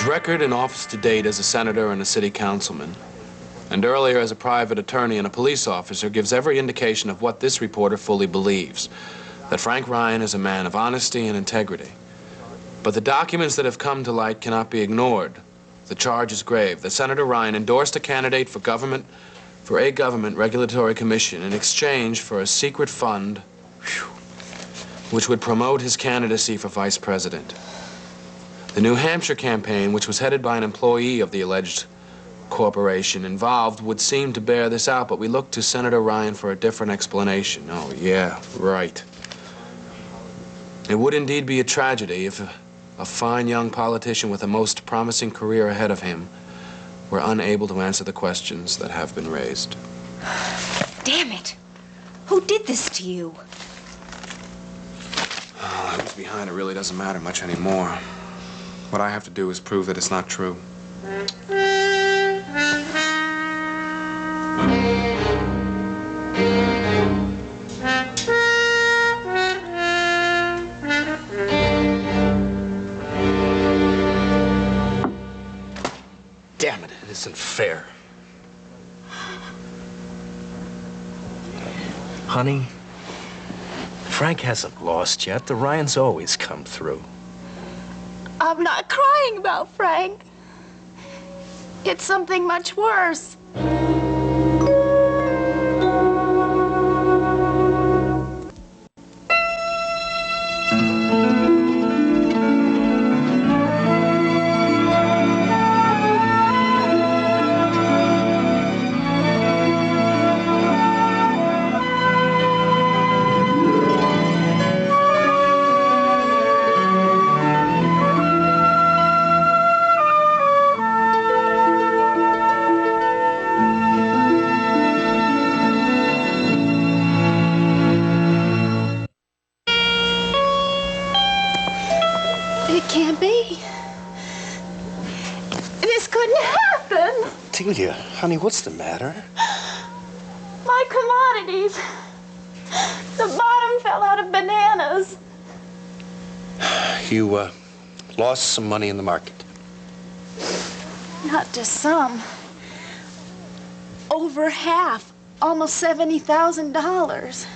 His record in office to date as a senator and a city councilman, and earlier as a private attorney and a police officer, gives every indication of what this reporter fully believes, that Frank Ryan is a man of honesty and integrity. But the documents that have come to light cannot be ignored. The charge is grave, that Senator Ryan endorsed a candidate for a government regulatory commission in exchange for a secret fund which would promote his candidacy for vice president. The New Hampshire campaign, which was headed by an employee of the alleged corporation involved, would seem to bear this out, but we look to Senator Ryan for a different explanation. Oh, yeah, right. It would indeed be a tragedy if a fine young politician with a most promising career ahead of him were unable to answer the questions that have been raised. Damn it! Who did this to you? Oh, who's behind it really doesn't matter much anymore. What I have to do is prove that it's not true. Damn it, it isn't fair. Honey, Frank hasn't lost yet. The Ryans always come through. I'm not crying about Frank. It's something much worse. It can't be. This couldn't happen. Delia, honey, what's the matter? My commodities. The bottom fell out of bananas. You, lost some money in the market. Not just some. Over half. Almost $70,000.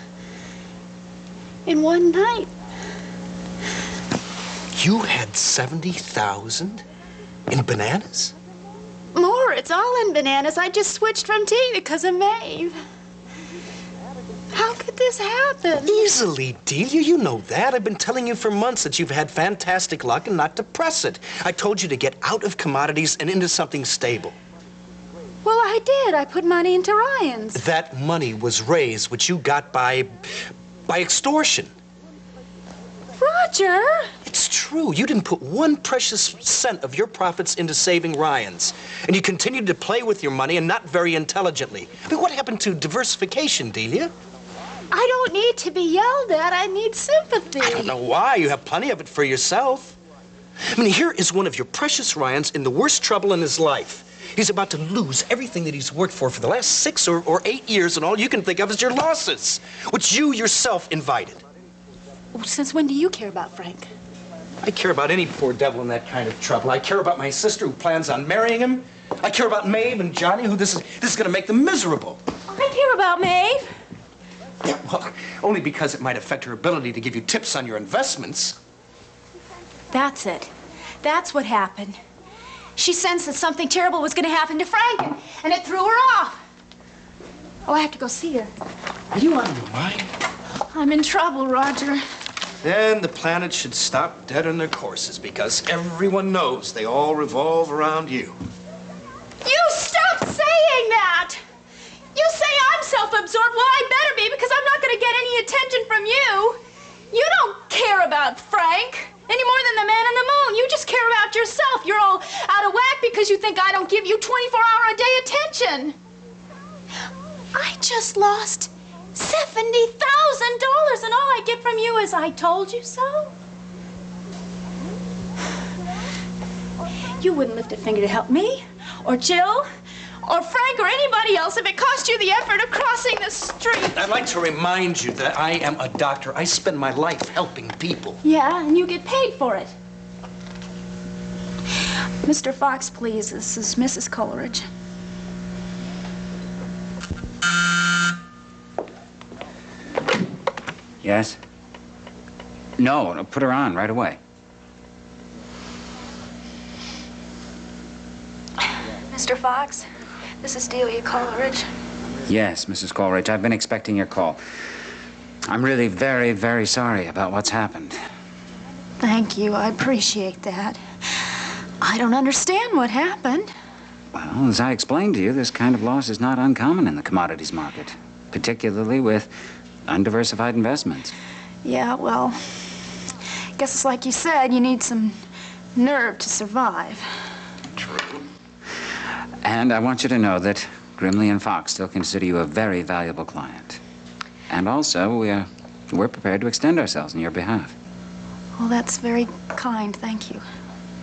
In one night. You had 70,000 in bananas? More, it's all in bananas. I just switched from tea because of Maeve. How could this happen? Easily, Delia. You know that. I've been telling you for months that you've had fantastic luck and not to press it. I told you to get out of commodities and into something stable. Well, I did. I put money into Ryan's. That money was raised, which you got by extortion. Roger! It's true. You didn't put one precious cent of your profits into saving Ryan's. And you continued to play with your money, and not very intelligently. I mean, what happened to diversification, Delia? I don't need to be yelled at. I need sympathy. I don't know why. You have plenty of it for yourself. I mean, here is one of your precious Ryans in the worst trouble in his life. He's about to lose everything that he's worked for the last 6 or 8 years, and all you can think of is your losses, which you yourself invited. Since when do you care about Frank? I care about any poor devil in that kind of trouble. I care about my sister who plans on marrying him. I care about Maeve and Johnny, who this is going to make them miserable. I care about Maeve. Yeah, well, only because it might affect her ability to give you tips on your investments. That's it. That's what happened. She sensed that something terrible was going to happen to Frank, and it threw her off. Oh, I have to go see her. Are you out of your mind? I'm in trouble, Roger. Then the planets should stop dead in their courses, because everyone knows they all revolve around you. You stop saying that! You say I'm self-absorbed. Well, I better be, because I'm not going to get any attention from you. You don't care about Frank any more than the man in the moon. You just care about yourself. You're all out of whack because you think I don't give you 24-hour-a-day attention. I just lost $70,000, and all I get from you is I told you so. You wouldn't lift a finger to help me, or Jill, or Frank, or anybody else if it cost you the effort of crossing the street. I'd like to remind you that I am a doctor. I spend my life helping people. Yeah, and you get paid for it. Mr. Fox, please. This is Mrs. Coleridge. Yes? No, put her on right away. Mr. Fox, this is Delia Coleridge. Yes, Mrs. Coleridge, I've been expecting your call. I'm really very, very sorry about what's happened. Thank you. I appreciate that. I don't understand what happened. Well, as I explained to you, this kind of loss is not uncommon in the commodities market, particularly with undiversified investments. Yeah, well, I guess it's like you said, you need some nerve to survive. True. And I want you to know that Grimley and Fox still consider you a very valuable client. And also, we're prepared to extend ourselves on your behalf. Well, that's very kind, thank you.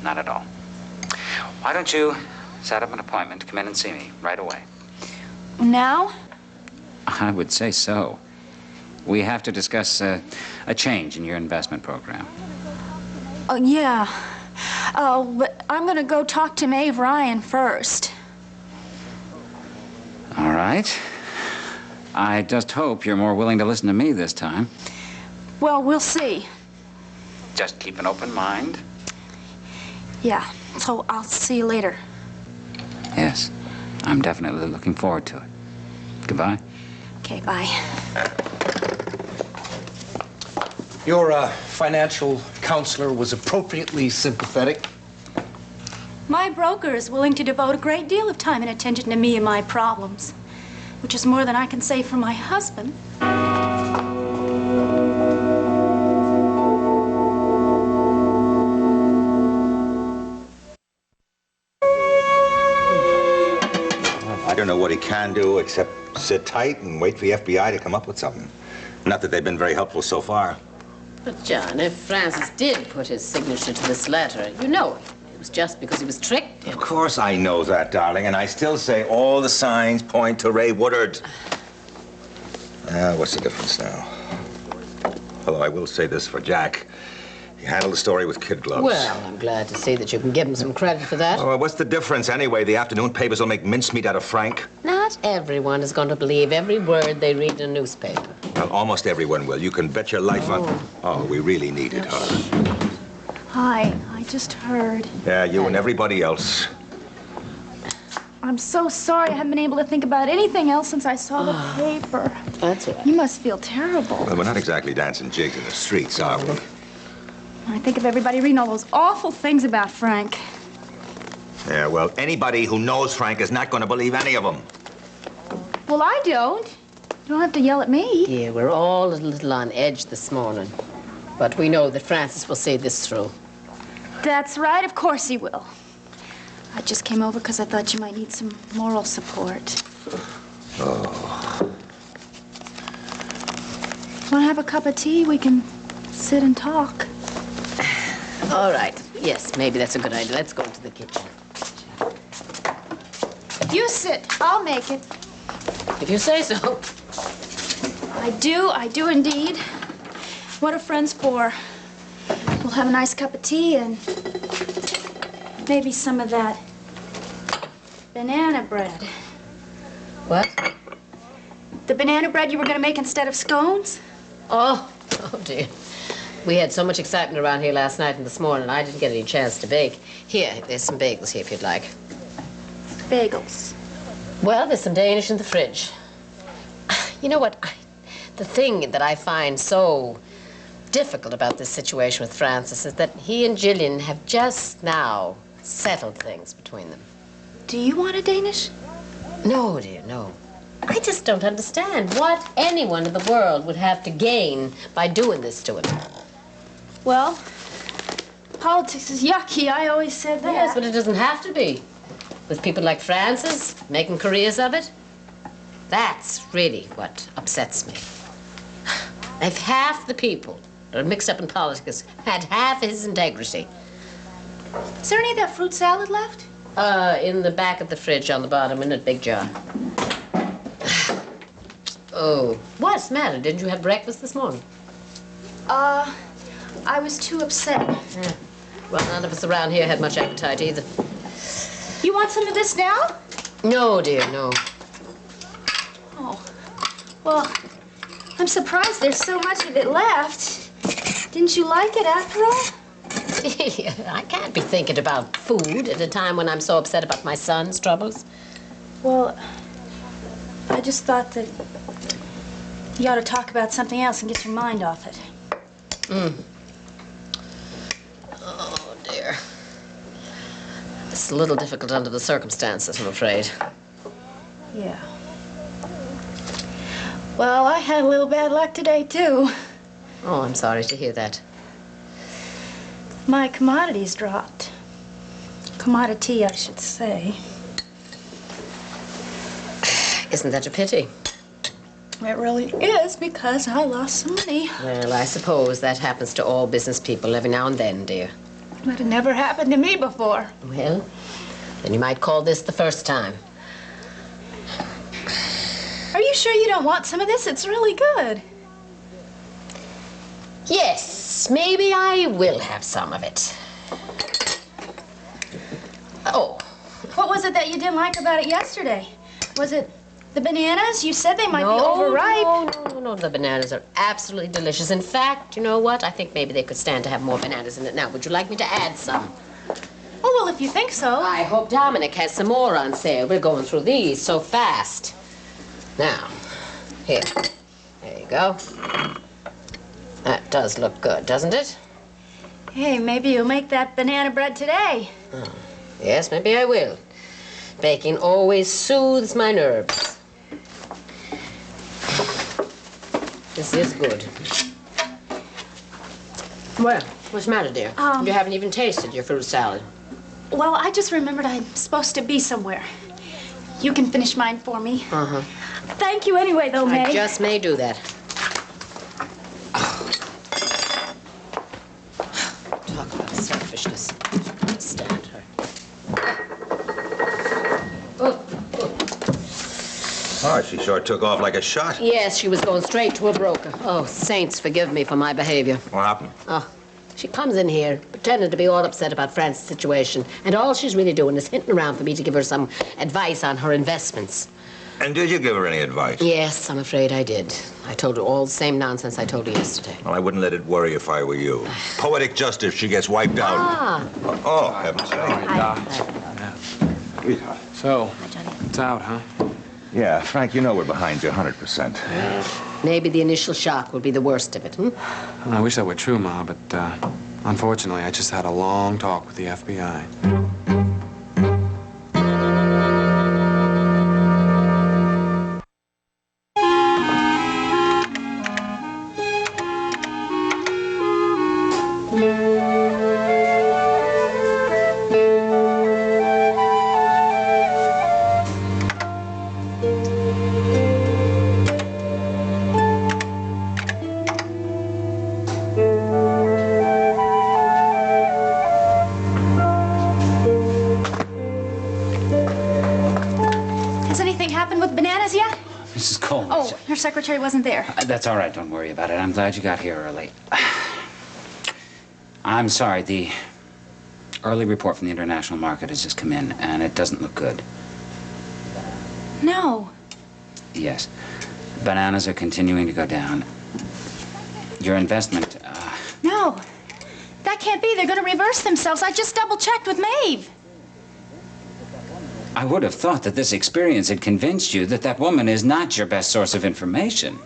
Not at all. Why don't you set up an appointment to come in and see me right away? Now? I would say so. We have to discuss a change in your investment program. Oh, yeah. Oh, but I'm gonna go talk to Maeve Ryan first. All right. I just hope you're more willing to listen to me this time. Well, we'll see. Just keep an open mind. Yeah, so I'll see you later. Yes, I'm definitely looking forward to it. Goodbye. Okay, bye. Your financial counselor was appropriately sympathetic. My broker is willing to devote a great deal of time and attention to me and my problems, which is more than I can say for my husband. I don't know what he can do except sit tight and wait for the FBI to come up with something. Not that they've been very helpful so far. But, John, if Francis did put his signature to this letter, you know it was just because he was tricked. Of course I know that, darling, and I still say all the signs point to Ray Woodard. What's the difference now? Although I will say this for Jack. He handled the story with kid gloves. Well, I'm glad to see that you can give him some credit for that. Oh, what's the difference anyway? The afternoon papers will make mincemeat out of Frank. Not everyone is going to believe every word they read in a newspaper. Well, almost everyone will. You can bet your life on... Oh, we really need it, huh? Hi, I just heard. Yeah, you and everybody else. I'm so sorry I haven't been able to think about anything else since I saw the paper. That's all right. You must feel terrible. Well, we're not exactly dancing jigs in the streets, are we? I think of everybody reading all those awful things about Frank. Yeah, well, anybody who knows Frank is not going to believe any of them. Well, I don't. You don't have to yell at me. Yeah, we're all a little on edge this morning. But we know that Francis will see this through. That's right, of course he will. I just came over because I thought you might need some moral support. Oh. Want to have a cup of tea? We can sit and talk. All right. Yes, maybe that's a good idea. Let's go to the kitchen. You sit. I'll make it. If you say so. I do indeed. What are friends for? We'll have a nice cup of tea and maybe some of that banana bread. What? The banana bread you were going to make instead of scones? Oh dear. We had so much excitement around here last night and this morning, I didn't get any chance to bake. Here, there's some bagels here if you'd like. Bagels. Well, there's some Danish in the fridge. You know what? The thing that I find so difficult about this situation with Francis is that he and Gillian have just now settled things between them. Do you want a Danish? No, dear, no. I just don't understand what anyone in the world would have to gain by doing this to him. Well, politics is yucky. I always said that. Yes, but it doesn't have to be. With people like Francis making careers of it, that's really what upsets me. If half the people that are mixed up in politics had half his integrity. Is there any of that fruit salad left? In the back of the fridge on the bottom in a big jar. Oh, what's the matter? Didn't you have breakfast this morning? I was too upset. Yeah. Well, none of us around here had much appetite either. You want some of this now? No, dear, no. Oh, well, I'm surprised there's so much of it left. Didn't you like it after all? I can't be thinking about food at a time when I'm so upset about my son's troubles. Well, I just thought that you ought to talk about something else and get your mind off it. Oh, dear. It's a little difficult under the circumstances, I'm afraid. Yeah. Well, I had a little bad luck today, too. Oh, I'm sorry to hear that. My commodities dropped. Commodity, I should say. Isn't that a pity? It really is, because I lost some money. Well, I suppose that happens to all business people every now and then, dear. But it never happened to me before. Well, then you might call this the first time. Are you sure you don't want some of this? It's really good. Yes, maybe I will have some of it. Oh. What was it that you didn't like about it yesterday? Was it the bananas? You said they might be overripe. No. The bananas are absolutely delicious. In fact, you know what? I think maybe they could stand to have more bananas in it now. Would you like me to add some? Oh, well, if you think so. I hope Dominic has some more on sale. We're going through these so fast. Now, here. There you go. That does look good, doesn't it? Hey, maybe you'll make that banana bread today. Oh, yes, maybe I will. Baking always soothes my nerves. This is good. Well, what's the matter, dear? You haven't even tasted your fruit salad. Well, I just remembered I'm supposed to be somewhere. You can finish mine for me. Uh-huh. Thank you anyway, though, May. I just may do that. Talk about selfishness. I can't stand her. Oh, she sure took off like a shot. Yes, she was going straight to a broker. Oh, saints forgive me for my behavior. What happened? Oh, she comes in here pretending to be all upset about Frances' situation, and all she's really doing is hinting around for me to give her some advice on her investments. And did you give her any advice? Yes, I'm afraid I did. I told her all the same nonsense I told her yesterday. Well, I wouldn't let it worry if I were you. Poetic justice, she gets wiped out. Ah. Oh, heavens sake. So, it's out, huh? Yeah, Frank, you know we're behind you 100%. Maybe the initial shock will be the worst of it, Well, I wish that were true, Ma, but unfortunately, I just had a long talk with the FBI. Has anything happened with bananas yet? Mrs. Coleman. Oh, your secretary wasn't there. That's all right. Don't worry about it. I'm glad you got here early. I'm sorry. The early report from the international market has just come in, and it doesn't look good. No. Yes. Bananas are continuing to go down. Your investment, No. That can't be. They're going to reverse themselves. I just double-checked with Maeve. I would have thought that this experience had convinced you that that woman is not your best source of information.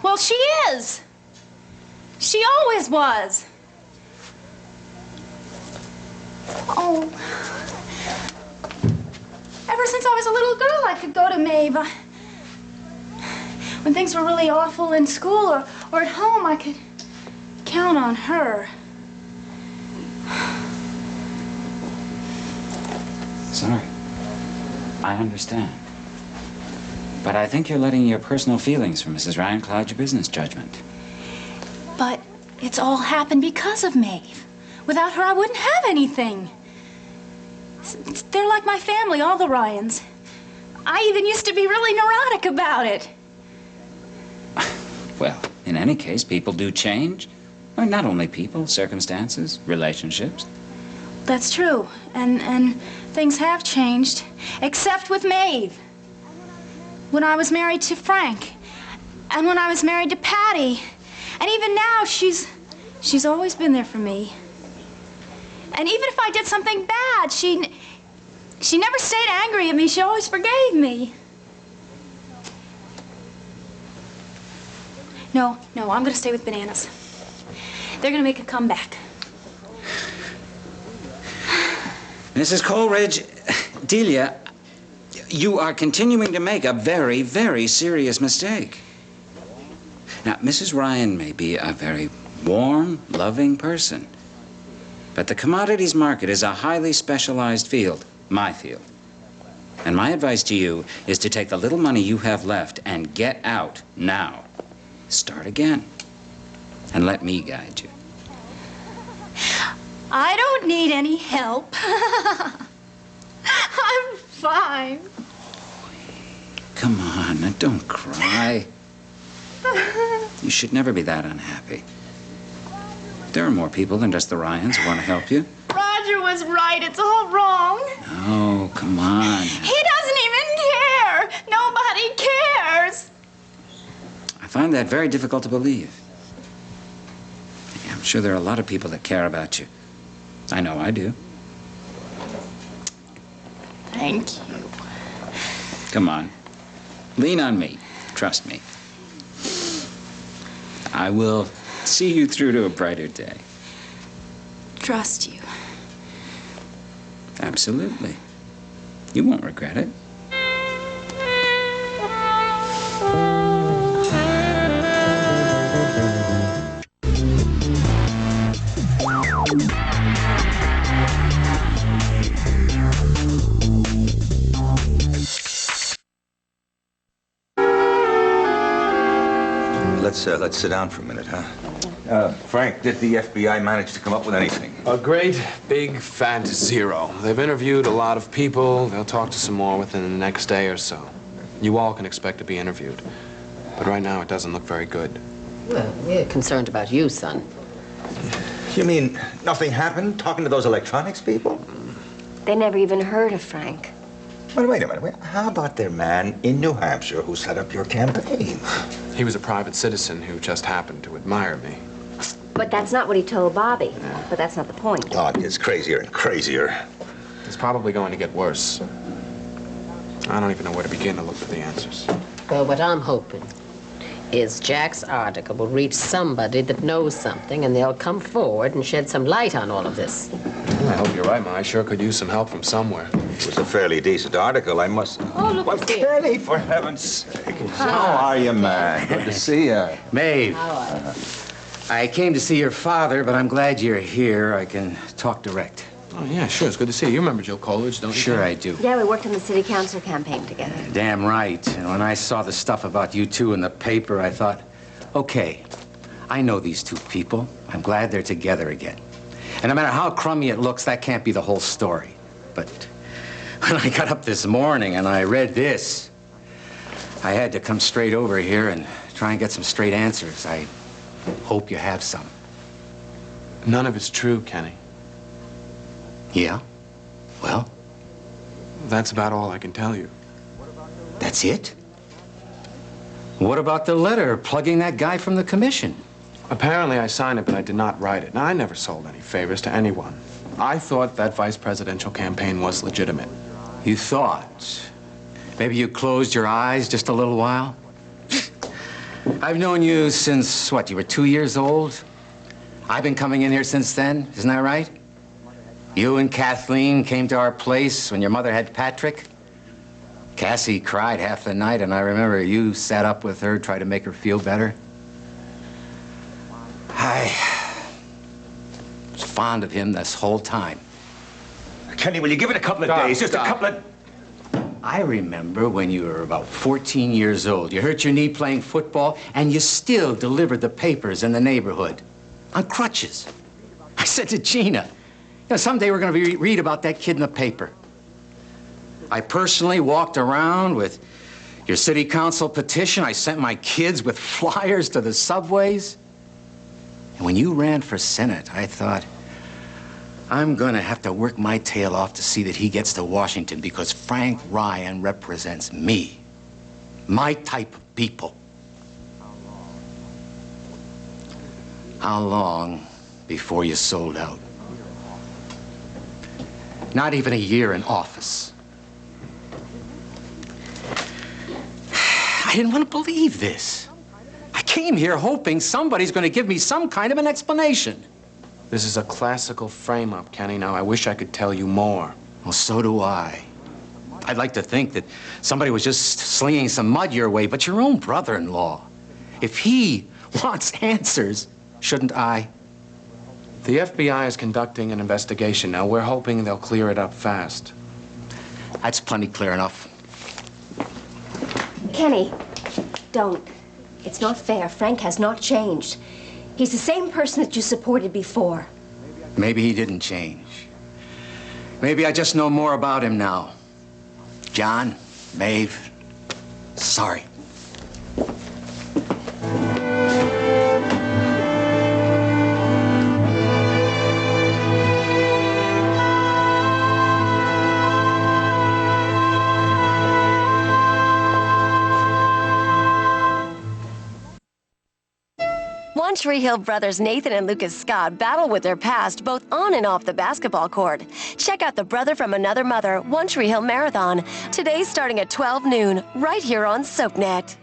Well, she is. She always was. Oh. Ever since I was a little girl, I could go to Maeve. When things were really awful in school or at home, I could count on her. Sorry. I understand. But I think you're letting your personal feelings for Mrs. Ryan cloud your business judgment. But it's all happened because of Maeve. Without her, I wouldn't have anything. They're like my family, all the Ryans. I even used to be really neurotic about it. Well, in any case, people do change. Well, not only people, circumstances, relationships. That's true. And things have changed, except with Maeve. When I was married to Frank, and when I was married to Patty, and even now, she's always been there for me. And even if I did something bad, she never stayed angry at me. She always forgave me. No, I'm gonna stay with Bananas. They're gonna make a comeback. Mrs. Coleridge, Delia, you are continuing to make a very, very serious mistake. Now, Mrs. Ryan may be a very warm, loving person, but the commodities market is a highly specialized field, my field. And my advice to you is to take the little money you have left and get out now. Start again, and let me guide you. I don't need any help. I'm fine. Come on, now don't cry. You should never be that unhappy. There are more people than just the Ryans who want to help you. Roger was right. It's all wrong. Oh, come on. He doesn't even care. Nobody cares. I find that very difficult to believe. I'm sure there are a lot of people that care about you. I know I do. Thank you. Come on. Lean on me. Trust me. I will see you through to a brighter day. Trust you. Absolutely. You won't regret it. Let's sit down for a minute, huh? Frank, did the FBI manage to come up with anything? A great big fat zero. They've interviewed a lot of people. They'll talk to some more within the next day or so. You all can expect to be interviewed. But right now, it doesn't look very good. Well, we're concerned about you, son. You mean nothing happened talking to those electronics people? They never even heard of Frank. Wait a minute. How about their man in New Hampshire who set up your campaign? He was a private citizen who just happened to admire me. But that's not what he told Bobby. But that's not the point. Oh, it gets crazier and crazier. It's probably going to get worse. I don't even know where to begin to look for the answers. Well, what I'm hoping is Jack's article will reach somebody that knows something, and they'll come forward and shed some light on all of this. I hope you're right, Ma. I sure could use some help from somewhere. It was a fairly decent article, I must... Oh, look Well, what's here. Kenny, for heaven's sake. How are you, man? Good to see you. Maeve, How are you? I came to see your father, but I'm glad you're here. I can talk direct. Oh, yeah, sure. It's good to see you. You remember Jill Coleridge, don't you? Sure I do. Yeah, we worked on the city council campaign together. Damn right. And when I saw the stuff about you two in the paper, I thought, okay, I know these two people. I'm glad they're together again. And no matter how crummy it looks, that can't be the whole story. But when I got up this morning and I read this, I had to come straight over here and try and get some straight answers. I hope you have some. None of it's true, Kenny. Yeah? Well, That's about all I can tell you. that's it? What about the letter plugging that guy from the commission? Apparently, I signed it, but I did not write it. Now, I never sold any favors to anyone. I thought that vice presidential campaign was legitimate. You thought. Maybe you closed your eyes just a little while? I've known you since, what, you were 2 years old? I've been coming in here since then, isn't that right? You and Kathleen came to our place when your mother had Patrick. Cassie cried half the night, and I remember you sat up with her, tried to make her feel better. I was fond of him this whole time. Kenny, will you give it a couple of days? Just a couple of... I remember when you were about 14 years old. You hurt your knee playing football, and you still delivered the papers in the neighborhood on crutches. I said to Gina, you know, someday we're going to read about that kid in the paper. I personally walked around with your city council petition. I sent my kids with flyers to the subways. And when you ran for Senate, I thought, I'm gonna have to work my tail off to see that he gets to Washington because Frank Ryan represents me. My type of people. How long before you sold out? Not even a year in office. I didn't want to believe this. I came here hoping somebody's going to give me some kind of an explanation. This is a classical frame-up, Kenny. Now, I wish I could tell you more. Well, so do I. I'd like to think that somebody was just slinging some mud your way, but your own brother-in-law. If he wants answers, shouldn't I? The FBI is conducting an investigation now. We're hoping they'll clear it up fast. That's plenty clear enough. Kenny, don't. It's not fair. Frank has not changed. He's the same person that you supported before. Maybe he didn't change. Maybe I just know more about him now. John, Maeve, sorry. One Tree Hill brothers Nathan and Lucas Scott battle with their past both on and off the basketball court. Check out the Brother from Another Mother One Tree Hill Marathon, today starting at 12 noon, right here on SoapNet.